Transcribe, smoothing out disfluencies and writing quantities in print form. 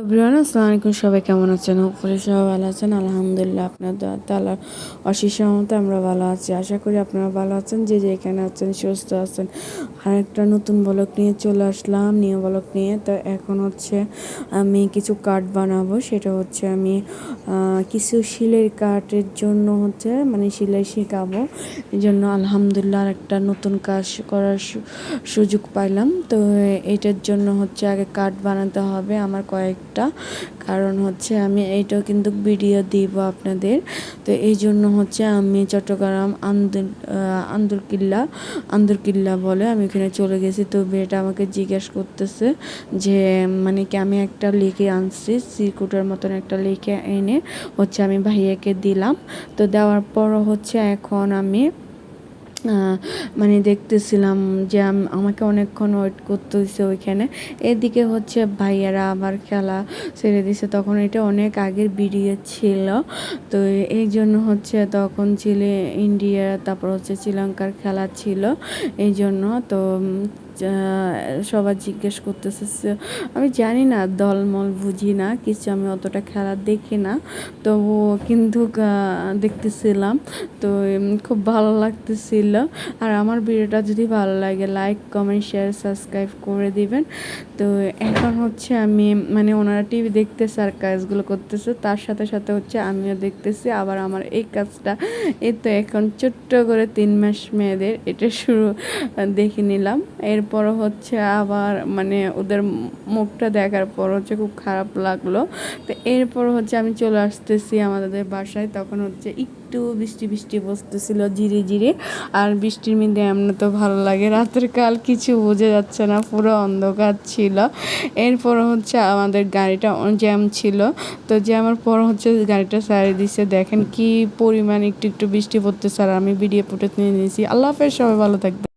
Everyone আসসালামু আলাইকুম। সবাই কেমন আছেন? হোপফুলি সবাই ভালো আছেন। আলহামদুলিল্লাহ, আপনার দোয়া তাআলার অশেষ রহমতে আমরা ভালো আছি। আশা করি আপনারা ভালো আছেন, যে যেখানে আছেন সুস্থ আছেন। আর একটা নতুন ব্লগ নিয়ে চলে আসলাম, নিউ ব্লগ নিয়ে। তো এখন হচ্ছে আমি কিছু কার্ড বানাবো। সেটা হচ্ছে আমি কিছু সেলাই কার্ডের জন্য হচ্ছে মানে সেলাই শেখাবো। এই জন্য আলহামদুলিল্লাহ একটা নতুন কাজ করার সুযোগ পাইলাম। তো এইটার জন্য হচ্ছে আগে কার্ড বানাতে হবে আমার কয়েকটা, কারণ হচ্ছে আমি এইটাও কিন্তু ভিডিও দিব আপনাদের। তো এই জন্য হচ্ছে আমি চট্টগ্রাম আন্দরকিল্লা বলে আমি ওখানে চলে গেছি। তো মেয়েটা আমাকে জিজ্ঞেস করতেছে যে মানে কি আমি একটা লিখে আনছি, সিরকুটের মতন একটা লিখে এনে হচ্ছে আমি ভাইয়াকে দিলাম। তো দেওয়ার পর হচ্ছে এখন আমি মানে দেখতেছিলাম যে আমাকে অনেকক্ষণ ওয়েট করতে হয়েছে ওইখানে। এদিকে হচ্ছে ভাইয়ারা আবার খেলা ছেড়ে দিছে। তখন এটা অনেক আগের ভিডিও ছিল। তো এই জন্য হচ্ছে তখন ছিল ইন্ডিয়া, তারপর হচ্ছে শ্রীলঙ্কার খেলা ছিল। এই জন্য তো সবাই জিজ্ঞেস করতেছে, আমি জানি না, দলমল বুঝি না কিছু, আমি অতটা খেলা দেখি না, তবুও কিন্তু দেখতেছিলাম। তো খুব ভালো লাগতেছিল। আর আমার ভিডিওটা যদি ভালো লাগে লাইক কমেন্ট শেয়ার সাবস্ক্রাইব করে দিবেন। তো এখন হচ্ছে আমি মানে ওনারা টিভি দেখতেছে আর কাজগুলো করতেছে, তার সাথে সাথে হচ্ছে আমিও দেখতেছি আবার আমার এই কাজটা। এই তো এখন ছোট্ট করে 3 মাস মেয়েদের এটা শুরু দেখে নিলাম। এরপর হচ্ছে আবার মানে ওদের মুখটা দেখার পর হচ্ছে খুব খারাপ লাগলো। তো এরপর হচ্ছে আমি চলে আসতেছি আমাদের বাসায়। তখন হচ্ছে একটু বৃষ্টি বৃষ্টি বসতেছিল ধীরে ধীরে। আর বৃষ্টির মধ্যে এমন তো ভালো লাগে, রাতের কাল কিছু বোঝা যাচ্ছে না, পুরো অন্ধকার ছিল। এরপর হচ্ছে আমাদের গাড়িটা জ্যাম ছিল। তো জ্যামের পর হচ্ছে গাড়িটা সারিয়ে দিচ্ছে। দেখেন কি পরিমাণ একটু একটু বৃষ্টি পড়তেছে, আর আমি ভিডিও ফুটেজ নিয়ে নিয়েছি। আল্লাহ হাফেজ, সবাই ভালো থাকবে।